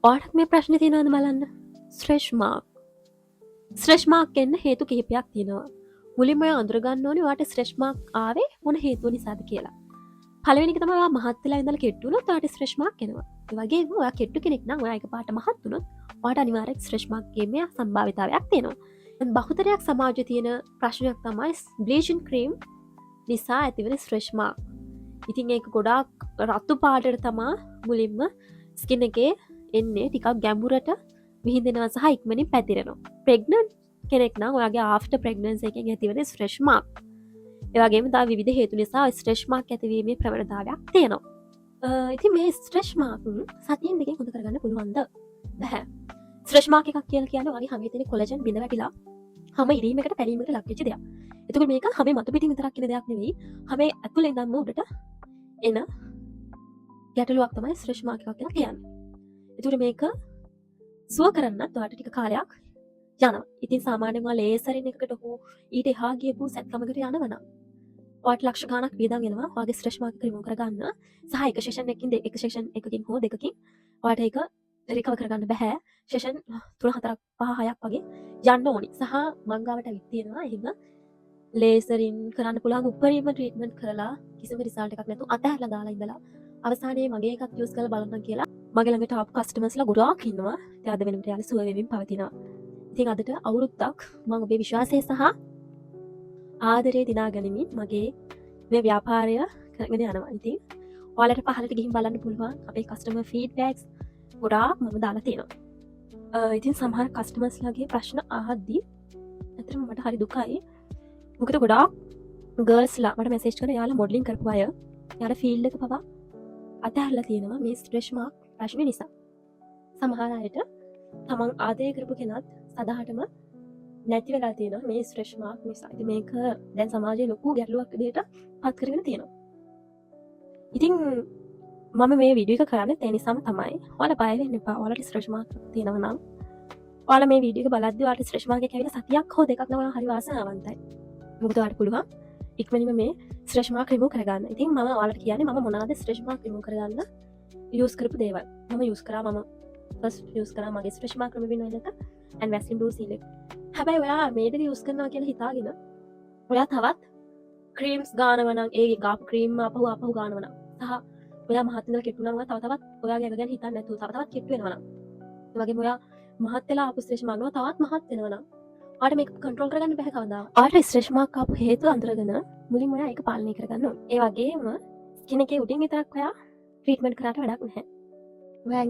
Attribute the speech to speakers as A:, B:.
A: ඔයාලට මේ ප්‍රශ්නේ තියෙනවද බලන්න. Stretch mark. ස්ට්‍රෙච් මාක් එන්න හේතු කිහිපයක් තියෙනවා. මුලින්ම ඔයා අඳුරගන්න ඕනේ ඔයාට ස්ට්‍රෙච් මාක් ආවේ මොන හේතුව නිසාද කියලා. පළවෙනි එක තමයි ඔයා මහත් වෙලා ඉඳලා කෙට්ටු වුණොත් ඔයාට ස්ට්‍රෙච් මාක් එනවා. ඒ වගේම ඔයා කෙට්ටු කෙනෙක් නම් ඔයා එකපාරට මහත් වුණොත් ඔයාට අනිවාර්යෙන් ස්ට්‍රෙච් මාක් ගේමේ සම්භාවිතාවයක් තියෙනවා. දැන් බහුතරයක් සමාජයේ තියෙන ප්‍රශ්නයක් තමයි බ්ලීචින් ක්‍රීම් නිසා ඇතිවෙන ස්ට්‍රෙච් මාක්. ඉතින් ඒක ගොඩාක් රතු පාටට තමා මුලින්ම ස්කින් එකේ එන්නේ ටිකක් ගැඹුරට විහිදෙනවා සහ ඉක්මනින් පැතිරෙනවා. ප්‍රෙග්නන්ට් කෙනෙක් නම් ඔයාගේ ආෆ්ටර් ප්‍රෙග්නන්සි එකෙන් ඇතිවෙන ස්ට්‍රෙච් මාක්. ඒ වගේම තව විවිධ හේතු නිසා ස්ට්‍රෙච් මාක් ඇතිවීමේ ප්‍රවණතාවයක් තියෙනවා. ඉතින් මේ ස්ට්‍රෙච් මාක් සතියෙන් දෙකෙන් හොඳ කරගන්න පුළුවන්ද? බැහැ. ස්ට්‍රෙච් මාක් එකක් කියලා කියන්නේ ඔයාගේ හැමේ තියෙන කොලජන් බිඳ වැටිලා හැම ඉරීමකට පැලීමකට ලක් වෙච්ච දෙයක්. එතකොට මේක හැමේ මතු පිටින් විතරක් කියන දෙයක් නෙවෙයි. හැමේ ඇතුලේ ඉඳන්ම උඩට එන ගැටලුවක් තමයි ස්ට්‍රෙච් මාක් එකක් කියලා කියන්නේ. එතකොට මේක සුව කරන්නත් ඔයාලට ටික කාලයක් යනවා. ඉතින් සාමාන්‍යයෙන් ඔයා ලේසරින් එකකට හෝ ඊට එහා ගියපු සැත්කමකට යනවා නම් ඔයාලට ලක්ෂ ගණනක් වියදම් වෙනවා ඔයාගේ ස්ට්‍රෙච් මාක් එක රිමූව් කරගන්න. සහ එක සෙෂන් එකකින් හෝ දෙකකින් ඔයාලට ඒක රිකවර් කරගන්න බෑ. සෙෂන් 3 4 5 6ක් වගේ යන්න ඕනි. සහ මං ගාවට අවිත් තියෙනවා එහෙම ලේසරින් කරන්න පුළුවන් උපරිම ට්‍රීට්මන්ට් කරලා කිසිම රිසල්ට් එකක් නැතුව අතහැරලා දාලා ඉඳලා අවසානයේ මගේ එකක් යූස් කරලා බලන්න කියලා මගේ ළඟ ටොප් කස්ටමර්ස්ලා ගොඩාක් ඉන්නවා. ඉතින් අද වෙනකොට යාළුවෝ සුව වෙමින් පවතිනවා. ඉතින් අදට අවුරුද්දක් මම ඔබේ විශ්වාසය සහ ආදරය දිනා ගනිමින් මගේ මේ ව්‍යාපාරය කරගෙන යනවා. ඉතින් ඔයාලට පහලට ගිහින් බලන්න පුළුවන් අපේ කස්ටමර් ෆීඩ්බැක්ස් ගොඩාක් මම දාලා තියෙනවා. ඉතින් සමහර කස්ටමර්ස්ලාගේ ප්‍රශ්න අහද්දී ඇත්තටම මට හරි දුකයි. මොකද ගොඩාක් ගර්ල්ස්ලා මට මෙසේජ් කරලා යාළුවා මොඩලින් කරපු අය යාළුවා ෆීල්ඩ් එක පවා අතහැරලා තියෙනවා මේ ස්ට්‍රෙච් මාක් ප්‍රශ්නේ නිසා. සමහර අයට තමන් ආදරය කරපු කෙනත් සදාහටම නැති වෙලා තියෙනවා මේ ස්ට්‍රෙච් මාක් නිසා. ඉතින් මේක දැන් සමාජයේ ලොකු ගැටලුවක් විදිහට පත් කරගෙන තියෙනවා. ඉතින් මම මේ වීඩියෝ එක කරන්නේ ඒ නිසාම තමයි. ඔයාලා බය වෙන්න එපා. ඔයාලට ස්ට්‍රෙච් මාක් තියෙනවා නම් ඔයාලා මේ වීඩියෝ එක බලද්දී ඔයාලට ස්ට්‍රෙච් මාක් එක ඇවිල්ලා සතියක් හෝ දෙකක් නම් ඔයාලා හරි වාසනාවන්තයි. මොකද ඔයාලට පුළුවන් ඉක්මනින්ම මේ ස්ට්‍රෙච් මාක් රිමූව් කරගන්න. ඉතින් මම ඔයාලට කියන්නේ මම මොනවාද ස්ට්‍රෙච් මාක් රිමූව් කරගන්න යූස් කරපු දේවල්. මම යූස් කරා මගේ ස්ට්‍රෙච් මාක් රිමූවින් ඔයිල් එක and Vaseline Blue Seal එක. හැබැයි ඔයා මේ දෙක යූස් කරනවා කියලා හිතාගෙන ඔයා තවත් ක්‍රීම්ස් ගානවා නම් ඒ ගාපු ක්‍රීම් අපහු ගානවා නම් සහ ඔයා මහත් වෙලා කෙට්ටු නම් තවත් ඔයාගේ එක ගැන හිතන්නේ නැතුව තවත් කෙට්ටු වෙනවා නම් ඒ වගේම ඔයා මහත් වෙලා ආපු ස්ට්‍රෙච් මාක් නෝ තවත් මහත් වෙනවා නම් ඔයාට මේක කන්ට්‍රෝල් කරගන්න බැහැ කවදාවත්. ඔයාට ස්ට්‍රෙච් මාක් ආපු හේතුව අඳුරගෙන මුලින්ම ඔයා ඒක පාලනය කරගන්න ඕනේ. ඒ වගේම ස්කින් එකේ උඩින් විතරක් ඔයා ට්‍රීට්මන්ට් කරාට වැඩක් නැහැ. ඔයා